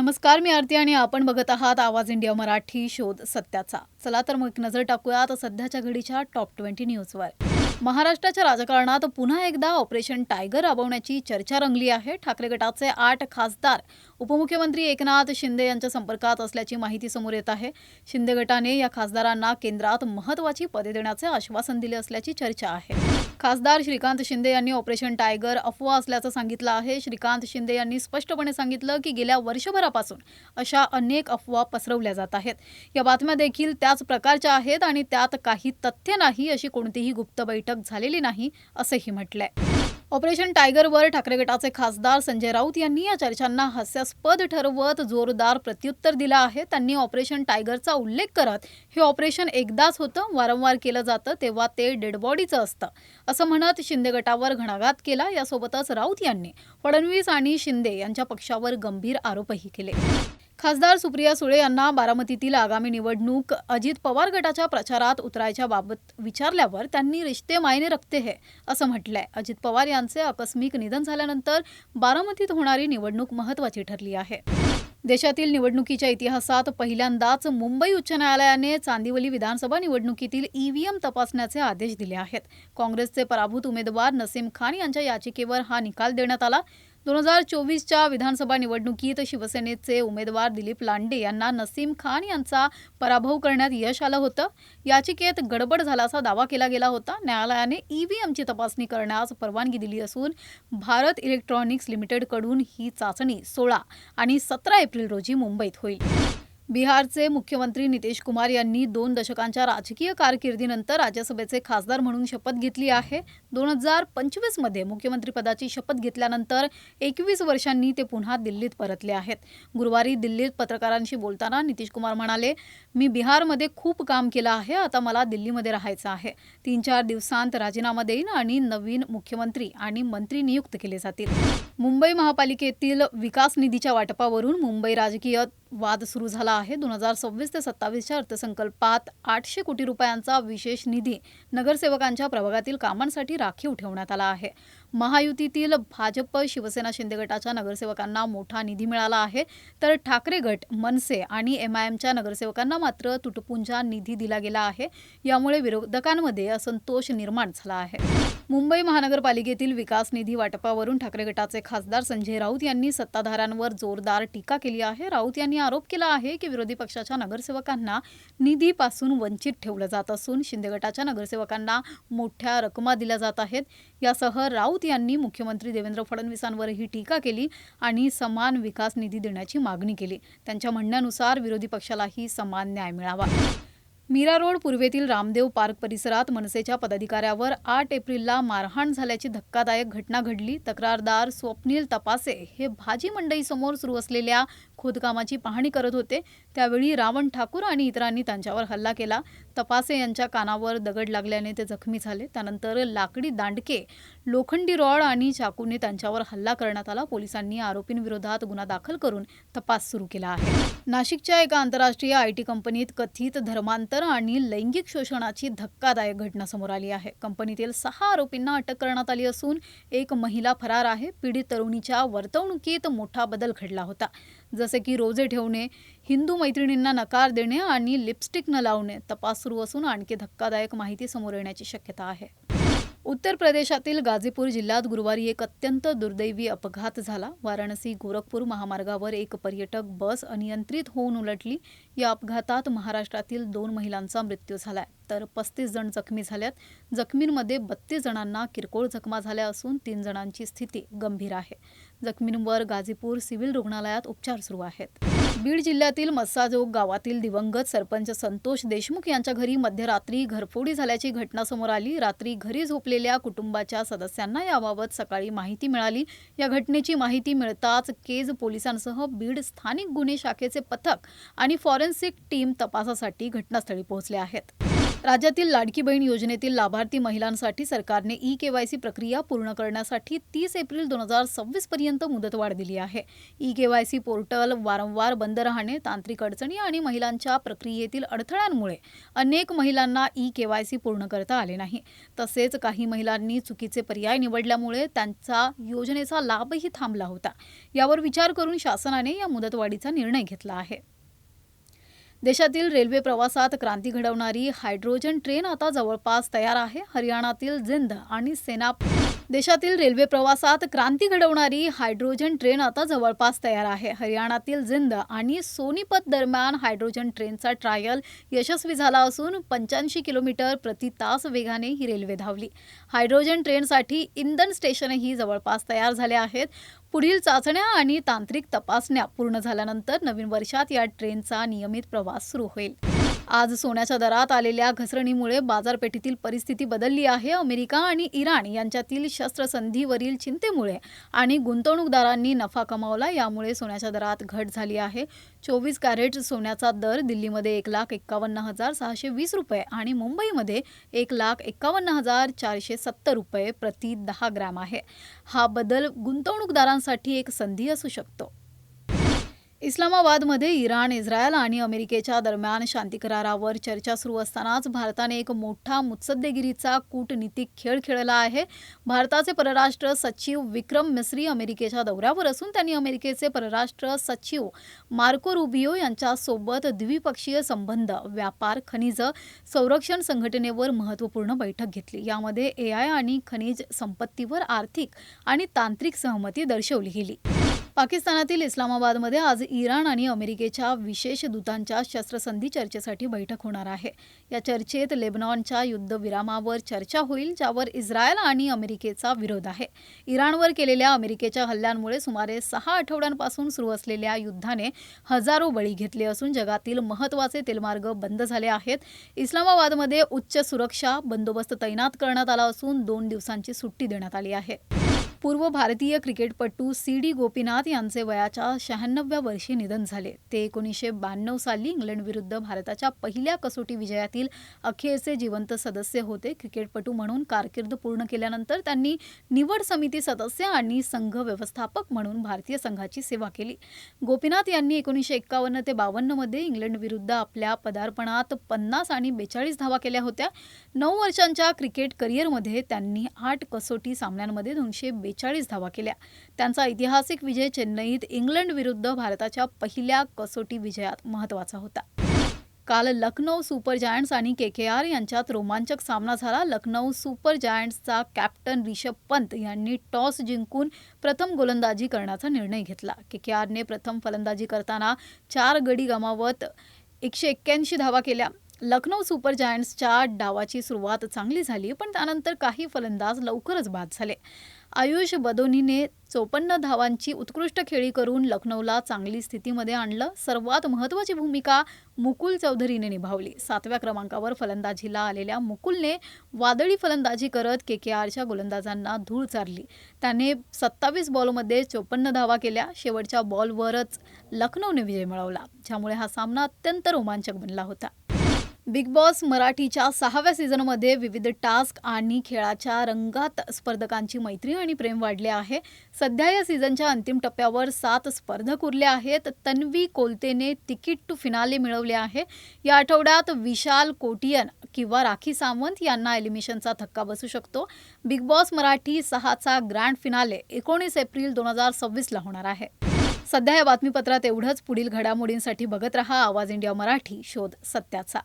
नमस्कार, मी आरती आणि आपण बघत आहात आवाज इंडिया मराठी शोध सत्याचा. चला तर मग एक नजर टाकूयात सध्याच्या घडीच्या टॉप 20 न्यूजवर. महाराष्ट्राच्या राजकारणात पुन्हा एकदा ऑपरेशन टायगर राबवण्याची चर्चा रंगली आहे. ठाकरे गटाचे 8 खासदार उपमुख्यमंत्री एकनाथ शिंदे यांच्या संपर्कात असल्याची माहिती समोर येत आहे. शिंदे गटाने या खासदारांना केंद्रात महत्त्वाची पदे देण्याचे आश्वासन दिले असल्याची चर्चा आहे. खासदार श्रीकांत शिंदे यांनी ऑपरेशन टायगर अफवा असल्याचं सांगितलं आहे. श्रीकांत शिंदे यांनी स्पष्टपणे सांगितलं की गेल्या वर्षभरापासून अशा अनेक अफवा पसरवल्या जात आहेत. या बातम्या देखील त्याच प्रकारच्या आहेत आणि त्यात काही तथ्य नाही, अशी कोणतीही गुप्त बैठक झालेली नाही असंही म्हटलंय. ऑपरेशन टायगरवर ठाकरे गटाचे खासदार संजय राऊत यांनी या चर्चांना हास्यास्पद ठरवत जोरदार प्रत्युत्तर दिलं आहे. त्यांनी ऑपरेशन टायगरचा उल्लेख करत हे ऑपरेशन एकदाच होतं, वारंवार केलं जातं तेव्हा ते डेडबॉडीचं असतं असं म्हणत शिंदे गटावर घणाघात केला. यासोबतच राऊत यांनी फडणवीस आणि शिंदे यांच्या पक्षावर गंभीर आरोपही केले. खासदार सुप्रिया सुळे यांना बारामतीतील आगामी निवडणूक अजित पवार गटाच्या प्रचारात उतरायच्या बाबत विचारल्यावर त्यांनी रिश्ते मायने रखते है असं म्हटलंय. अजित पवार यांचे आकस्मिक निधन झाल्यानंतर बारामतीत होणारी निवडणूक महत्त्वाची ठरली आहे. देशातील निवडणुकीच्या इतिहासात पहिल्यांदाच मुंबई उच्च न्यायालयाने चांदिवली विधानसभा निवडणुकीतील ईव्हीएम तपासण्याचे आदेश दिले आहेत. काँग्रेसचे पराभूत उमेदवार नसीम खान यांच्या याचिकेवर हा निकाल देण्यात आला. 2024च्या विधानसभा निवडणुकीत शिवसेनेचे उमेदवार दिलीप लांडे यांना नसीम खान यांचा पराभव करण्यात यश आलं होतं. याचिकेत गडबड झाल्याचा दावा केला गेला होता. न्यायालयाने ईव्हीएमची तपासणी करण्यास परवानगी दिली असून भारत इलेक्ट्रॉनिक्स लिमिटेडकडून ही चाचणी 16 आणि 17 एप्रिल रोजी मुंबईत होईल. बिहारचे मुख्यमंत्री नितीश कुमार यांनी 2 दशकांच्या राजकीय कारकिर्दीनंतर राज्यसभेचे खासदार म्हणून शपथ घेतली आहे. 2025मध्ये मुख्यमंत्रीपदाची शपथ घेतल्यानंतर 21 वर्षांनी ते पुन्हा दिल्लीत परतले आहेत. गुरुवारी दिल्लीत पत्रकारांशी बोलताना नितीश कुमार म्हणाले, मी बिहारमध्ये खूप काम केलं आहे, आता मला दिल्लीमध्ये राहायचं आहे. 3-4 दिवसांत राजीनामा देईन आणि नवीन मुख्यमंत्री आणि मंत्री नियुक्त केले जातील. मुंबई महापालिकेतील विकास निधीच्या वाटपावरून मुंबई राजकीय वाद सुरू झाला आहे. 2026 ते 27च्या अर्थसंकल्पात 800 कोटी रुपयांचा विशेष निधी नगरसेवकांच्या प्रभागातील कामांसाठी राखीव ठेवण्यात आला आहे. महायुतीतील भाजप, शिवसेना, शिंदे गटाच्या नगरसेवकांना मोठा निधी मिळाला आहे, तर ठाकरे गट, मनसे आणि MIMच्या नगरसेवकांना मात्र तुटपुंजा निधी दिला गेला आहे. यामुळे विरोधकांमध्ये असंतोष निर्माण झाला आहे. मुंबई महानगरपालिकेतील विकास निधी वाटपावरून ठाकरे गटाचे खासदार संजय राऊत यांनी सत्ताधाऱ्यांवर जोरदार टीका केली आहे. राऊत यांनी आरोप केला आहे की विरोधी पक्षाच्या नगरसेवकांना निधीपासून वंचित ठेवलं जात असून शिंदे गटाच्या नगरसेवकांना मोठ्या रकमा दिल्या जात आहेत. यासह राऊत यांनी मुख्यमंत्री देवेंद्र फडणवीसांवरही टीका केली आणि समान विकास निधी देण्याची मागणी केली. त्यांच्या म्हणण्यानुसार विरोधी पक्षालाही समान न्याय मिळावा. मीरा रोड पूर्वेतील रामदेव पार्क परिसरात मनसेच्या पदाधिकाऱ्यावर 8 एप्रिलला मारहाण झाल्याची धक्कादायक घटना घडली. तक्रारदार स्वप्नील तपासे हे भाजी मंडईसमोर सुरू असलेल्या खोदकामाची पाहणी करत होते. त्यावेळी रावण ठाकूर आणि इतरांनी त्यांच्यावर हल्ला केला. तपासे यांच्या कानावर दगड लागल्याने ते जखमी झाले. त्यानंतर लाकडी दांडके, लोखंडी रॉड आणि चाकूने त्यांच्यावर हल्ला करण्यात आला. पोलिसांनी आरोपींविरोधात गुन्हा दाखल करून तपास सुरू केला आहे. नाशिकच्या एका आंतरराष्ट्रीय IT कंपनीत कथित धर्मांतर आणि लैंगिक शोषणाची धक्कादायक घटना समोर आली आहे. कंपनीतील 6 आरोपींना अटक करण्यात आली असून एक महिला फरार आहे. पीडित तरुणीच्या वर्तवणुकीत मोठा बदल घडला होता, जसे की रोजे ठेवणे, हिंदू मैत्रिणींना नकार देणे आणि लिपस्टिक न लावणे. तपास सुरू असून आणखी धक्कादायक माहिती समोर येण्याची शक्यता आहे. उत्तर प्रदेशातील गाझीपूर जिल्ह्यात गुरुवारी एक अत्यंत दुर्दैवी अपघात झाला. वाराणसी गोरखपूर महामार्गावर एक पर्यटक बस अनियंत्रित होऊन उलटली. या अपघातात महाराष्ट्रातील 2 महिलांचा मृत्यू झालाय, तर 35 जण जखमी झाल्यात. जखमींमध्ये 32 जणांना किरकोळ जखमा झाल्या असून 3 जणांची स्थिती गंभीर आहे. जखमींवर गाझीपूर सिव्हिल रुग्णालयात उपचार सुरू आहेत. बीड जिल्ह्यातील मस्साजोग गावातील दिवंगत सरपंच संतोष देशमुख यांच्या घरी मध्यरात्री घरफोडी झाल्याची घटना समोर आली. रात्री घरी झोपलेल्या कुटुंबाच्या सदस्यांना याबाबत सकाळी माहिती मिळाली. या घटनेची माहिती मिळताच केज पोलिसांसह बीड स्थानिक गुन्हे शाखेचे पथक आणि फॉरेन्सिक टीम तपासासाठी घटनास्थळी पोहोचले आहेत. राज्यातील लाडकी बहीण योजनेतील लाभार्थी महिलांसाठी सरकारने ई-केवायसी प्रक्रिया पूर्ण करण्यासाठी 30 एप्रिल 2026 पर्यंत मुदतवाढ दिली आहे. ई-केवायसी पोर्टल वारंवार बंद राहणे, तांत्रिक अडचणी आणि महिलांच्या प्रक्रियेतील अडथळ्यांमुळे अनेक महिलांना ई-केवायसी पूर्ण करता आले नाही. तसेच काही महिलांनी चुकीचे पर्याय निवडल्यामुळे त्यांचा योजनेचा लाभही थांबला होता. यावर विचार करून शासनाने या मुदतवाढीचा निर्णय घेतला आहे. देशातील रेल्वे प्रवासात क्रांती घडवणारी हायड्रोजन ट्रेन आता जवळपास तयार आहे. हरियाणातील जिंद आणि देशातील रेल्वे प्रवासात क्रांती घडवणारी हायड्रोजन ट्रेन आता जवळपास तयार आहे. हरियाणातील जिंद आणि सोनीपत दरम्यान हायड्रोजन ट्रेनचा ट्रायल यशस्वी झाला असून 85 किलोमीटर प्रति तास वेगाने ही रेल्वे धावली. हायड्रोजन ट्रेनसाठी इंधन स्टेशनही जवळपास तयार झाले आहेत. पुढील चाचण्या आणि तांत्रिक तपासण्या पूर्ण झाल्यानंतर नवीन वर्षात या ट्रेनचा नियमित प्रवास सुरू होईल. आज सोन्याच्या दरात आलेल्या घसरणीमुळे बाजारपेठेतील परिस्थिती बदलली आहे. अमेरिका आणि इराण यांच्यातील शस्त्रसंधीवरील चिंतेमुळे आणि गुंतवणूकदारांनी नफा कमावला, यामुळे सोन्याच्या दरात घट झाली आहे. 24 कॅरेट सोन्याचा दर दिल्लीमध्ये 1,51,620 रुपये आणि मुंबईमध्ये 1,51,470 रुपये प्रति 10 ग्रॅम आहे. हा बदल गुंतवणूकदारांसाठी एक संधी असू शकतो. इस्लामाबादमध्ये इराण, इस्रायल आणि अमेरिकेच्या दरम्यान शांती करारावर चर्चा सुरू असतानाच भारताने एक मोठा मुत्सद्देगिरीचा कूटनीतिक खेळ खेळला आहे. भारताचे परराष्ट्र सचिव विक्रम मिस्री अमेरिकेच्या दौऱ्यावर असून त्यांनी अमेरिकेचे परराष्ट्र सचिव मार्को रुबियो यांच्यासोबत द्विपक्षीय संबंध, व्यापार, खनिज, संरक्षण संघटनेवर महत्त्वपूर्ण बैठक घेतली. यामध्ये AI आणि खनिज संपत्तीवर आर्थिक आणि तांत्रिक सहमती दर्शवली गेली. पाकिस्तानातील इस्लामाबादमध्ये आज इराण आणि अमेरिकेच्या विशेष दूतांच्या शस्त्रसंधी चर्चेसाठी बैठक होणार आहे. या चर्चेत लेबनॉनच्या युद्धविरामावर चर्चा होईल, ज्यावर इस्रायल आणि अमेरिकेचा विरोध आहे. इराणवर केलेल्या अमेरिकेच्या हल्ल्यांमुळे सुमारे 6 आठवड्यांपासून सुरू असलेल्या युद्धाने हजारो बळी घेतले असून जगातील महत्त्वाचे तेलमार्ग बंद झाले आहेत. इस्लामाबादमध्ये उच्च सुरक्षा बंदोबस्त तैनात करण्यात आला असून 2 दिवसांची सुट्टी देण्यात आली आहे. पूर्व भारतीय क्रिकेटपटू CD गोपीनाथ यांचे वयाच्या 96व्या वर्षी निधन झाले. ते 1992 साली इंग्लंडविरुद्ध भारताच्या पहिल्या कसोटी विजयातील अखेरचे जिवंत सदस्य होते. क्रिकेटपटू म्हणून कारकीर्द पूर्ण केल्यानंतर त्यांनी निवड समिती सदस्य आणि संघ व्यवस्थापक म्हणून भारतीय संघाची सेवा केली. गोपीनाथ यांनी 1951 ते 52 मध्ये इंग्लंडविरुद्ध आपल्या पदार्पणात 50 आणि 42 धावा केल्या होत्या. 9 वर्षांच्या क्रिकेट करिअरमध्ये त्यांनी 8 कसोटी सामन्यांमध्ये 242 धावा केल्या. त्यांचा ऐतिहासिक विजय चेन्नईत इंग्लंड विरुद्ध भारताच्या पहिल्या कसोटी विजयात महत्त्वाचा होता. काल लखनौ सुपर जायंट्स आणि KKR यांच्यात रोमांचक सामना झाला. लखनौ सुपर जायंट्सचा कॅप्टन रिषभ पंत यांनी टॉस जिंकून प्रथम गोलंदाजी करण्याचा निर्णय घेतला. KKRने प्रथम फलंदाजी करताना 4 गडी गमावत 181 धावा केल्या. लखनौ सुपर जायंट्सच्या डावाची सुरुवात चांगली झाली, पण त्यानंतर काही फलंदाज लवकरच बाद झाले. आयुष बदोनीने 54 धावांची उत्कृष्ट खेळी करून लखनौला चांगली स्थितीमध्ये आणलं. सर्वात महत्त्वाची भूमिका मुकुल चौधरीने निभावली. 7व्या क्रमांकावर फलंदाजीला आलेल्या मुकुलने वादळी फलंदाजी करत KKRच्या गोलंदाजांना धूळ चारली. त्याने 27 बॉलमध्ये 54 धावा केल्या. शेवटच्या बॉलवरच लखनौने विजय मिळवला, ज्यामुळे हा सामना अत्यंत रोमांचक बनला होता. बिग बॉस मराठीच्या 6व्या सीझनमध्ये विविध टास्क आणि खेळाच्या रंगात स्पर्धकांची मैत्री आणि प्रेम वाढले आहे. सध्या या सीझनच्या अंतिम टप्प्यावर 7 स्पर्धक उरले आहेत. तन्वी कोलतेने तिकीट टू फिनाले मिळवले आहे. या आठवड्यात विशाल कोटियन किंवा राखी सावंत यांना एलिमिनेशनचा धक्का बसू शकतो. बिग बॉस मराठी 6चा ग्रँड फिनाले 19 एप्रिल 2026 ला होणार आहे. सध्या या बातमीपत्रात एवढंच. पुढील घडामोडींसाठी बघत रहा आवाज इंडिया मराठी, शोध सत्याचा.